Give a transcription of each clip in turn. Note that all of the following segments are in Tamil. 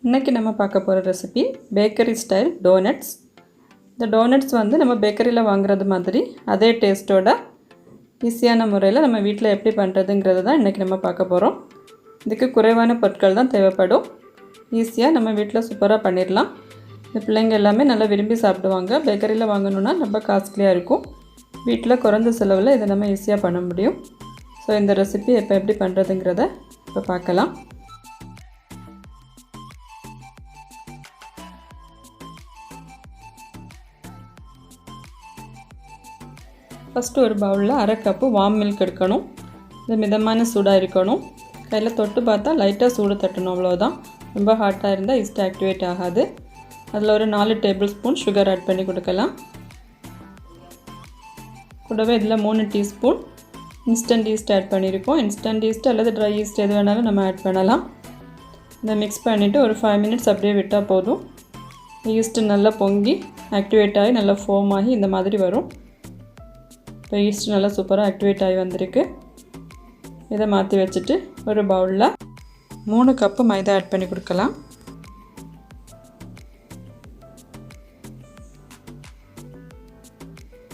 இன்றைக்கி நம்ம பார்க்க போகிற ரெசிபி பேக்கரி ஸ்டைல் டோனட்ஸ். இந்த டோனட்ஸ் வந்து நம்ம பேக்கரியில் வாங்குறது மாதிரி அதே டேஸ்ட்டோட ஈஸியான முறையில் நம்ம வீட்டில் எப்படி பண்ணுறதுங்கிறது தான் இன்றைக்கி நம்ம பார்க்க போகிறோம். இதுக்கு குறைவான பொருட்கள் தான் தேவைப்படும். ஈஸியாக நம்ம வீட்டில் சூப்பராக பண்ணிடலாம். இந்த பிள்ளைங்க எல்லாமே நல்லா விரும்பி சாப்பிடுவாங்க. பேக்கரியில் வாங்கணுன்னா ரொம்ப காஸ்ட்லியாக இருக்கும். வீட்டில் குறைஞ்ச செலவில் இதை நம்ம ஈஸியாக பண்ண முடியும். ஸோ இந்த ரெசிபி இப்போ எப்படி பண்ணுறதுங்கிறத இப்போ பார்க்கலாம். ஃபஸ்ட்டு ஒரு பவுலில் அரை கப்பு வார்ம் மில்க் எடுக்கணும். இது மிதமான சூடாக இருக்கணும். கையில் தொட்டு பார்த்தா லைட்டாக சூடு தட்டணும், அவ்வளோதான். ரொம்ப ஹாட்டாக இருந்தால் ஈஸ்ட் ஆக்டிவேட் ஆகாது. அதில் ஒரு 4 டேபிள் ஸ்பூன் சுகர் ஆட் பண்ணி கொடுக்கலாம். கூடவே இதில் 3 டீஸ்பூன் இன்ஸ்டன்ட் ஈஸ்ட் ஆட் பண்ணியிருக்கோம். இன்ஸ்டன்ட் ஈஸ்ட் அல்லது ட்ரை ஈஸ்ட் எது வேணாலும் நம்ம ஆட் பண்ணலாம். இதை மிக்ஸ் பண்ணிவிட்டு ஒரு 5 மினிட்ஸ் அப்படியே விட்டால் போதும். ஈஸ்ட்டு நல்லா பொங்கி ஆக்டிவேட் ஆகி நல்லா ஃபோம் ஆகி இந்த மாதிரி வரும். இப்போ ஈஸ்ட் நல்லா சூப்பராக ஆக்டிவேட் ஆகி வந்திருக்கு. இதை மாற்றி வச்சுட்டு ஒரு பவுலில் 3 கப்பு மைதா ஆட் பண்ணி கொடுக்கலாம்.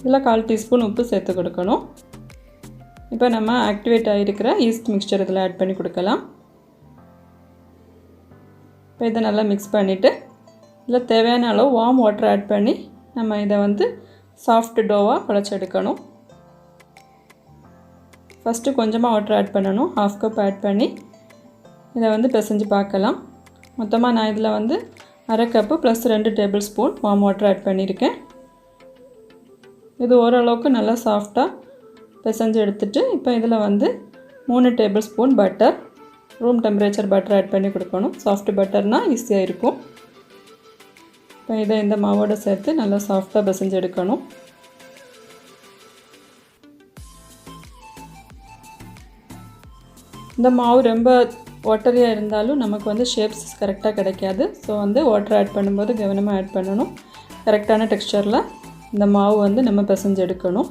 இதில் 1/4 டீஸ்பூன் உப்பு சேர்த்து கொடுக்கணும். இப்போ நம்ம ஆக்டிவேட் ஆகிருக்கிற ஈஸ்ட் மிக்சர் இதில் ஆட் பண்ணி கொடுக்கலாம். இப்போ இதை நல்லா மிக்ஸ் பண்ணிவிட்டு இதில் தேவையான அளவு வார்ம் வாட்டர் ஆட் பண்ணி நம்ம இதை வந்து சாஃப்ட் டோவாக குழச்செடுக்கணும். ஃபஸ்ட்டு கொஞ்சமாக வாட்டர் ஆட் பண்ணணும். 1/2 கப் ஆட் பண்ணி இதை வந்து பிசைஞ்சு பார்க்கலாம். மொத்தமாக நான் இதில் வந்து அரை cup plus 2 tablespoon warm water add பண்ணியிருக்கேன். இது ஓரளவுக்கு நல்லா சாஃப்டாக பிசைஞ்சு எடுத்துகிட்டு இப்போ இதில் வந்து 3 tablespoon butter, room temperature butter add பண்ணி கொடுக்கணும். சாஃப்ட் பட்டர்னால் ஈஸியாக இருக்கும். இப்போ இதை இந்த மாவோடு சேர்த்து நல்லா சாஃப்டாக பிசைஞ்சு எடுக்கணும். இந்த மாவு ரொம்ப வாட்டரியாக இருந்தாலும் நமக்கு வந்து ஷேப்ஸ் கரெக்டாக கிடைக்காது. ஸோ வந்து வாட்டர் ஆட் பண்ணும்போது கவனமாக ஆட் பண்ணணும். கரெக்டான டெக்ஸ்சரில் இந்த மாவு வந்து நம்ம பிசைஞ்சு எடுக்கணும்.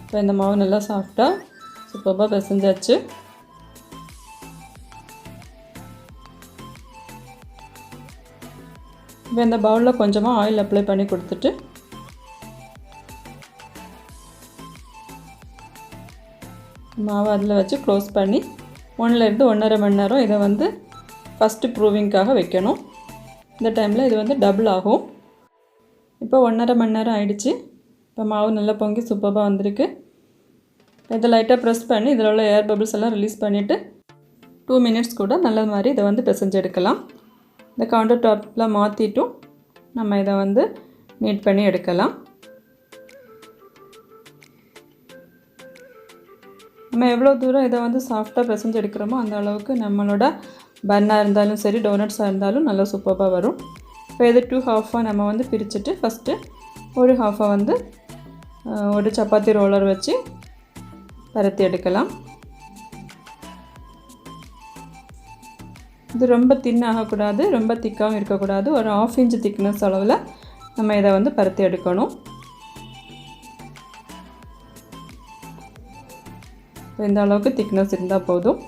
இப்போ இந்த மாவு நல்லா சாஃப்டாக சூப்பராக பிசைஞ்சாச்சு. இப்போ இந்த பவுலில் கொஞ்சமாக ஆயில் அப்ளை பண்ணி கொடுத்துட்டு மாவு அதில் வச்சு க்ளோஸ் பண்ணி 1லேருந்து 1.5 மணி நேரம் இதை வந்து ஃபஸ்ட்டு ப்ரூவிங்காக வைக்கணும். இந்த டைமில் இது வந்து டபுள் ஆகும். இப்போ 1.5 மணி நேரம் ஆகிடுச்சு. இப்போ மாவு நல்லா பொங்கி சூப்பராக வந்திருக்கு. இதை லைட்டாக ப்ரெஸ் பண்ணி இதில் உள்ள ஏர் பபிள்ஸ் எல்லாம் ரிலீஸ் பண்ணிவிட்டு 2 மினிட்ஸ் கூட நல்ல மாதிரி இதை வந்து பிசைஞ்சு எடுக்கலாம். இந்த கவுண்டர் டாப்பில் மாற்றிட்டும் நம்ம இதை வந்து நீட் பண்ணி எடுக்கலாம். நம்ம எவ்வளோ தூரம் இதை வந்து சாஃப்டாக பிசைஞ்சு எடுக்கிறோமோ அந்த அளவுக்கு நம்மளோட பன்னாக இருந்தாலும் சரி டோனட்ஸாக இருந்தாலும் நல்லா சூப்பராக வரும். இப்போ இது 2 ஹாஃபாக நம்ம வந்து பிரிச்சுட்டு ஃபஸ்ட்டு ஒரு ஹாஃபாக வந்து ஒரு சப்பாத்தி ரோலர் வச்சு பரத்தி எடுக்கலாம். இது ரொம்ப தின்னாகக்கூடாது, ரொம்ப திக்காகவும் இருக்கக்கூடாது. ஒரு 1/2 இன்ச் திக்னஸ் அளவில் நம்ம இதை வந்து பரத்தி எடுக்கணும். இந்த அளவுக்கு திக்னஸ் இருந்தால் போதும்.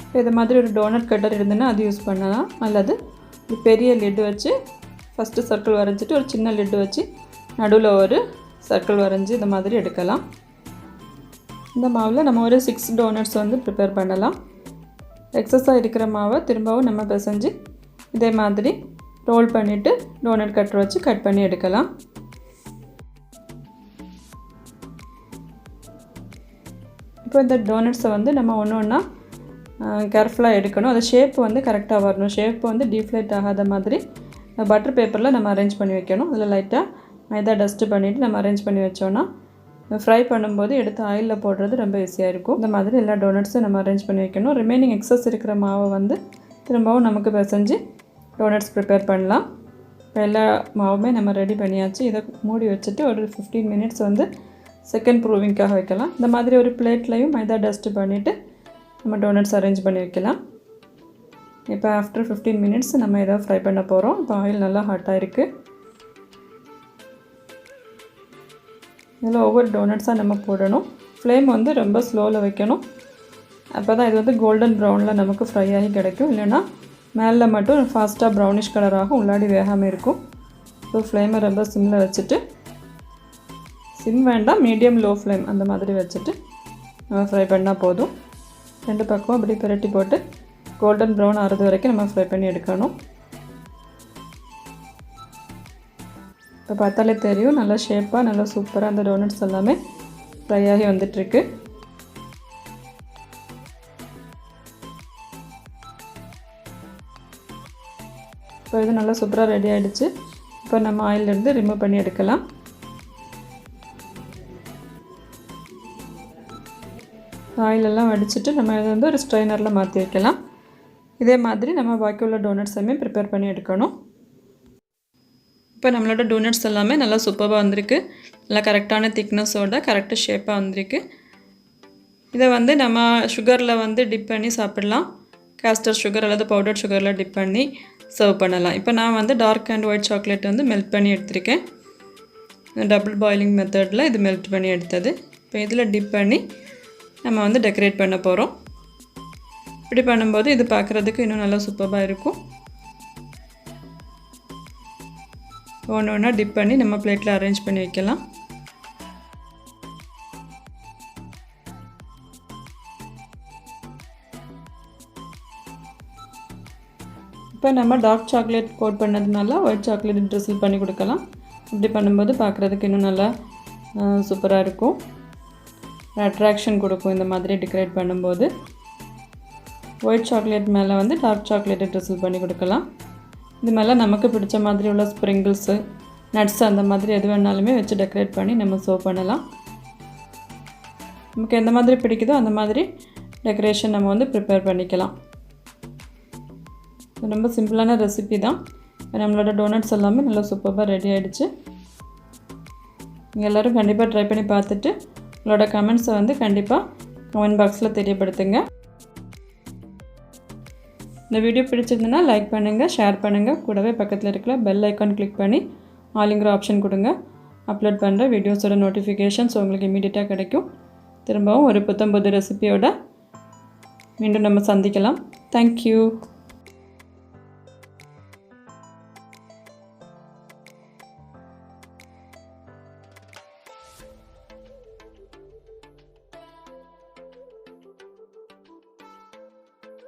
இப்போ இது மாதிரி ஒரு டோனட் கட்டர் இருந்துன்னா அது யூஸ் பண்ணலாம். அல்லது ஒரு பெரிய லிட்டு வச்சு ஃபஸ்ட்டு சர்க்கிள் வரைஞ்சிட்டு ஒரு சின்ன லிட்டு வச்சு நடுவில் ஒரு சர்க்கிள் வரைஞ்சி இந்த மாதிரி எடுக்கலாம். இந்த மாவில் நம்ம ஒரு 6 டோனட்ஸ் வந்து ப்ரிப்பேர் பண்ணலாம். எக்ஸஸாக இருக்கிற மாவை திரும்பவும் நம்ம பிசைஞ்சு இதே மாதிரி ரோல் பண்ணிவிட்டு டோனட் கட்டர் வச்சு கட் பண்ணி எடுக்கலாம். இப்போ இந்த டோனட்ஸை வந்து நம்ம ஒன்று ஒன்றா கேர்ஃபுல்லாக எடுக்கணும். அந்த ஷேப் வந்து கரெக்டாக வரணும். ஷேப் வந்து டீஃப்ளேட் ஆகாத மாதிரி பட்டர் பேப்பரில் நம்ம அரேஞ்ச் பண்ணி வைக்கணும். அதில் லைட்டாக மைதா டஸ்ட்டு பண்ணிவிட்டு நம்ம அரேஞ்ச் பண்ணி வச்சோன்னா ஃப்ரை பண்ணும்போது எடுத்து ஆயிலில் போடுறது ரொம்ப ஈஸியாக இருக்கும். இந்த மாதிரி எல்லா டோனட்ஸும் நம்ம அரேஞ்ச் பண்ணி வைக்கணும். ரிமைனிங் எக்ஸஸ் இருக்கிற மாவை வந்து திரும்பவும் நமக்கு பிசைஞ்சு டோனட்ஸ் ப்ரிப்பேர் பண்ணலாம். இப்போ எல்லா மாவுமே நம்ம ரெடி பண்ணியாச்சு. இதை மூடி வச்சுட்டு ஒரு 15 மினிட்ஸ் வந்து செகண்ட் ப்ரூவிங்காக வைக்கலாம். இந்த மாதிரி ஒரு பிளேட்லையும் மைதா டஸ்ட்டு பண்ணிவிட்டு நம்ம டோனட்ஸ் அரேஞ்ச் பண்ணி வைக்கலாம். இப்போ ஆஃப்டர் 15 மினிட்ஸ் நம்ம இதை ஃப்ரை பண்ண போகிறோம். இப்போ ஆயில் நல்லா ஹாட்டாக இருக்குது. இதில் ஒவ்வொரு டோனட்ஸாக நம்ம போடணும். ஃப்ளேம் வந்து ரொம்ப ஸ்லோவில் வைக்கணும். அப்போ தான் இது வந்து கோல்டன் ப்ரௌனில் நமக்கு ஃப்ரை ஆகி கிடைக்கும். இல்லைன்னா மேலே மட்டும் ஃபாஸ்ட்டாக ப்ரௌனிஷ் கலராகும், உள்ளாடி வேகாமல் இருக்கும். ஸோ ஃப்ளேமை ரொம்ப சிம்மில் வச்சுட்டு, சிம் வேண்டாம், மீடியம் லோ ஃப்ளேம் அந்த மாதிரி வச்சுட்டு நம்ம ஃப்ரை பண்ணால் போதும். 2 பக்கமும் அப்படி பிரட்டி போட்டு கோல்டன் ப்ரௌன் ஆகிறது வரைக்கும் நம்ம ஃப்ரை பண்ணி எடுக்கணும். இப்போ பார்த்தாலே தெரியும், நல்லா ஷேப்பாக நல்லா சூப்பராக அந்த டோனட்ஸ் எல்லாமே ஃப்ரை ஆகி வந்துட்டுருக்கு. இப்போ இது நல்லா சூப்பராக ரெடி ஆகிடுச்சு. இப்போ நம்ம ஆயிலிருந்து ரிமூவ் பண்ணி எடுக்கலாம். ஆயிலெல்லாம் வடிச்சிட்டு நம்ம இதை வந்து ஒரு ஸ்ட்ரைனரில் மாற்றி வைக்கலாம். இதே மாதிரி நம்ம பாக்கி உள்ள டோனட்ஸையுமே ப்ரிப்பேர் பண்ணி எடுக்கணும். இப்போ நம்மளோட டோனட்ஸ் எல்லாமே நல்லா சூப்பராக வந்திருக்கு. நல்லா கரெக்டான திக்னஸோட கரெக்டாக ஷேப்பாக வந்திருக்கு. இதை வந்து நம்ம சுகரில் வந்து டிப் பண்ணி சாப்பிடலாம். கேஸ்டர் சுகர் அல்லது பவுடர் சுகரில் டிப் பண்ணி சர்வ் பண்ணலாம். இப்போ நான் வந்து டார்க் அண்ட் ஒயிட் சாக்லேட் வந்து மெல்ட் பண்ணி எடுத்திருக்கேன். டபுள் பாயிலிங் மெத்தடில் இது மெல்ட் பண்ணி எடுத்தது. இப்போ இதில் டிப் பண்ணி நம்ம வந்து டெக்கரேட் பண்ண போகிறோம். இப்படி பண்ணும்போது இது பார்க்குறதுக்கு இன்னும் நல்லா சூப்பராக இருக்கும். ஒன்று ஒன்றா டிப் பண்ணி நம்ம பிளேட்டில் அரேஞ்ச் பண்ணி வைக்கலாம். இப்போ நம்ம டார்க் சாக்லேட் கோட் பண்ணதுனால ஒயிட் சாக்லேட் ட்ரிசில் பண்ணி கொடுக்கலாம். இப்படி பண்ணும்போது பார்க்குறதுக்கு இன்னும் நல்லா சூப்பராக இருக்கும், அட்ராக்ஷன் கொடுக்கும். இந்த மாதிரி டெக்கரேட் பண்ணும்போது ஒயிட் சாக்லேட் மேலே வந்து டார்க் சாக்லேட்டை ட்ரிசில் பண்ணி கொடுக்கலாம். இது மேலே நமக்கு பிடிச்ச மாதிரி உள்ள ஸ்ப்ரிங்கிள்ஸு, நட்ஸ் அந்த மாதிரி எது வேணாலுமே வச்சு டெக்கரேட் பண்ணி நம்ம சர்வ் பண்ணலாம். நமக்கு எந்த மாதிரி பிடிக்குதோ அந்த மாதிரி டெக்கரேஷன் நம்ம வந்து ப்ரிப்பேர் பண்ணிக்கலாம். ரொம்ப சிம்பிளான ரெசிபி தான். நம்மளோட டோனட்ஸ் எல்லாமே நல்லா சூப்பராக ரெடி ஆகிடுச்சு. நீங்கள் எல்லோரும் கண்டிப்பாக ட்ரை பண்ணி பார்த்துட்டு உங்களோட கமெண்ட்ஸை வந்து கண்டிப்பாக கமெண்ட் பாக்ஸில் தெரியப்படுத்துங்க. இந்த வீடியோ பிடிச்சிருந்ததுன்னா லைக் பண்ணுங்கள், ஷேர் பண்ணுங்கள். கூடவே பக்கத்தில் இருக்கிற பெல் ஐக்கான் கிளிக் பண்ணி ஆலிங்கிற ஆப்ஷன் கொடுங்க. அப்லோட் பண்ணுற வீடியோஸோட நோட்டிஃபிகேஷன்ஸ் உங்களுக்கு இமீடியட்டாக கிடைக்கும். திரும்பவும் ஒரு புத்தம்புது ரெசிபியோட மீண்டும் நம்ம சந்திக்கலாம். தேங்க்யூ.